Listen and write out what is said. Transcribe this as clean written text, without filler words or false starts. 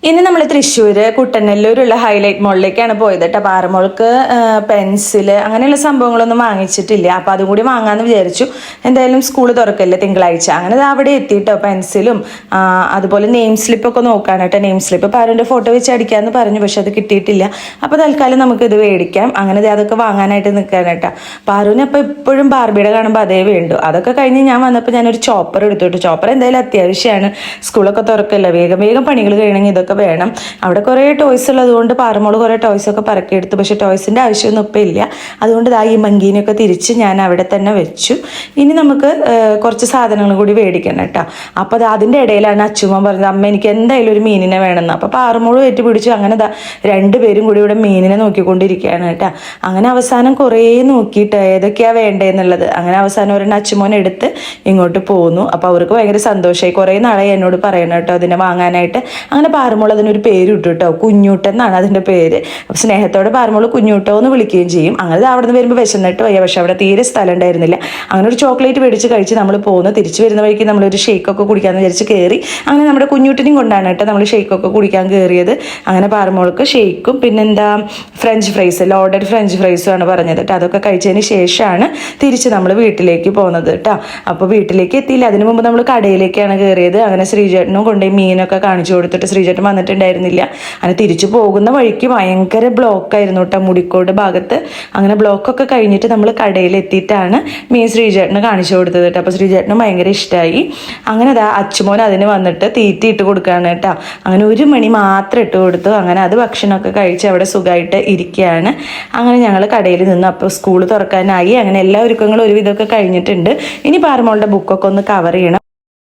ഇന്ന് നമ്മൾ തൃശ്ശൂർ കുട്ടനെല്ലൂരുള്ള ഹൈലൈറ്റ് മോളിലേക്കാണ് പോയത് കേട്ടോ. പാറമോൾക്ക് പെൻസില് അങ്ങനെയുള്ള സംഭവങ്ങളൊന്നും വാങ്ങിച്ചിട്ടില്ല. അപ്പോൾ അതും കൂടി വാങ്ങാമെന്ന് വിചാരിച്ചു. എന്തായാലും സ്കൂൾ തുറക്കല്ലേ തിങ്കളാഴ്ച. അങ്ങനെ അവിടെ എത്തിയിട്ടോ. പെൻസിലും അതുപോലെ നെയിം സ്ലിപ്പൊക്കെ നോക്കാണ് കേട്ടോ. നെയിം സ്ലിപ്പ് പാറുവിൻ്റെ ഫോട്ടോ വെച്ച് അടിക്കാമെന്ന് പറഞ്ഞു, പക്ഷെ അത് കിട്ടിയിട്ടില്ല. അപ്പോൾ തൽക്കാലം നമുക്ക് ഇത് മേടിക്കാം. അങ്ങനെ അതൊക്കെ വാങ്ങാനായിട്ട് നിൽക്കാൻ കേട്ടോ. പാറുവിന് അപ്പോൾ എപ്പോഴും ബാർബിയുടെ കാണുമ്പോൾ അതേ വേണ്ടു. അതൊക്കെ കഴിഞ്ഞ് ഞാൻ വന്നപ്പോൾ ഞാനൊരു ചോപ്പർ എടുത്തു. ചോപ്പർ എന്തായാലും അത്യാവശ്യമാണ്. സ്കൂളൊക്കെ തുറക്കല്ല, വേഗം വേഗം പണികൾ കഴിയണമെങ്കിൽ ഇതൊക്കെ വേണം. അവിടെ കുറേ ടോയ്സ് ഉള്ളതുകൊണ്ട് പാറമോള് കുറേ ടോയ്സൊക്കെ പറക്കിയെടുത്തു. പക്ഷേ ടോയ്സിൻ്റെ ആവശ്യമൊന്നും ഇപ്പം ഇല്ല. അതുകൊണ്ട് ഈ മങ്കീനൊക്കെ തിരിച്ച് ഞാൻ അവിടെ തന്നെ വെച്ചു. ഇനി നമുക്ക് കുറച്ച് സാധനങ്ങൾ കൂടി മേടിക്കണം കേട്ടോ. അപ്പോൾ അതിൻ്റെ ഇടയിലാണ് അച്ചുമ്മ പറഞ്ഞത്, അമ്മ എനിക്ക് എന്തായാലും ഒരു മീനിനെ വേണമെന്ന്. അപ്പോൾ പാറമോള് ഏറ്റുപിടിച്ചു. അങ്ങനെ രണ്ടുപേരും കൂടി ഇവിടെ മീനിനെ നോക്കിക്കൊണ്ടിരിക്കുകയാണ് കേട്ടോ. അങ്ങനെ അവസാനം കുറേ നോക്കിയിട്ട് ഏതൊക്കെയാണ് വേണ്ടതെന്നുള്ളത് അങ്ങനെ അവസാനം ഒരെണ്ണം അച്ചുമോൻ എടുത്ത് ഇങ്ങോട്ട് പോന്നു. അപ്പോൾ അവർക്ക് ഭയങ്കര സന്തോഷമായി. കുറേ നാളെ എന്നോട് പറയണം കേട്ടോ അതിനെ വാങ്ങാനായിട്ട്. അങ്ങനെ പാറമോൾ അതിനൊരു പേര് ഇട്ടു കേട്ടോ. കുഞ്ഞൂട്ടെന്നാണ് അതിൻ്റെ പേര്. അപ്പോൾ സ്നേഹത്തോടെ പാറമോൾ കുഞ്ഞൂട്ടോ എന്ന് വിളിക്കുകയും ചെയ്യും. അങ്ങനെ അവിടെ നിന്ന് വരുമ്പോൾ വിശന്നിട്ട് വയ്യ, പക്ഷെ അവിടെ തീരെ സ്ഥലം ഉണ്ടായിരുന്നില്ല. അങ്ങനെ ഒരു ചോക്ലേറ്റ് മേടിച്ച് കഴിച്ച് നമ്മൾ പോകുന്നു. തിരിച്ചു വരുന്ന വഴിക്ക് നമ്മളൊരു ഷേക്കൊക്കെ കുടിക്കാമെന്ന് വിചാരിച്ച് കയറി. അങ്ങനെ നമ്മുടെ കുഞ്ഞൂട്ടിനെയും കൊണ്ടാണ് കേട്ടോ നമ്മൾ ഷേക്കൊക്കെ കുടിക്കാൻ കയറിയത്. അങ്ങനെ പാറമോൾക്ക് ഷേക്കും പിന്നെന്താ ഫ്രഞ്ച് ഫ്രൈസ്, ലോഡഡ് ഫ്രഞ്ച് ഫ്രൈസും ആണ് പറഞ്ഞത് കേട്ടോ. അതൊക്കെ കഴിച്ചതിന് ശേഷമാണ് തിരിച്ച് നമ്മൾ വീട്ടിലേക്ക് പോകുന്നത് കേട്ടോ. അപ്പോൾ വീട്ടിലേക്ക് എത്തിയില്ല, അതിനു മുമ്പ് നമ്മൾ കടയിലേക്കാണ് കയറിയത്. അങ്ങനെ ശ്രീചേട്ടനും കൊണ്ടുപോയി മീനൊക്കെ കാണിച്ചു കൊടുത്തിട്ട് ശ്രീചേട്ടൻ വന്നിട്ടുണ്ടായിരുന്നില്ല. അങ്ങനെ തിരിച്ചു പോകുന്ന വഴിക്ക് ഭയങ്കര ബ്ലോക്കായിരുന്നു കേട്ടോ മുടിക്കോട് ഭാഗത്ത്. അങ്ങനെ ബ്ലോക്കൊക്കെ കഴിഞ്ഞിട്ട് നമ്മൾ കടയിൽ എത്തിയിട്ടാണ് മീൻ ശ്രീചേട്ടന് കാണിച്ചു കൊടുത്തത് കേട്ടോ. അപ്പോൾ ശ്രീചേട്ടനും ഭയങ്കര ഇഷ്ടമായി. അങ്ങനെ അച്ചുമോൻ അതിന് വന്നിട്ട് തീറ്റി ഇട്ട് കൊടുക്കുകയാണ് കേട്ടോ. അങ്ങനെ 1 മണി മാത്രം ഇട്ട് കൊടുത്തു. അങ്ങനെ അത് ഭക്ഷണമൊക്കെ കഴിച്ച് അവിടെ സുഖമായിട്ട് ഇരിക്കുകയാണ്. അങ്ങനെ ഞങ്ങൾ കടയിൽ നിന്ന് അപ്പോൾ സ്കൂൾ തുറക്കാനായി. അങ്ങനെ എല്ലാ ഒരുക്കങ്ങളും ഒരുവിധമൊക്കെ കഴിഞ്ഞിട്ടുണ്ട്. ഇനി പാറമോളുടെ ബുക്കൊക്കെ ഒന്ന് കവർ ചെയ്യണം.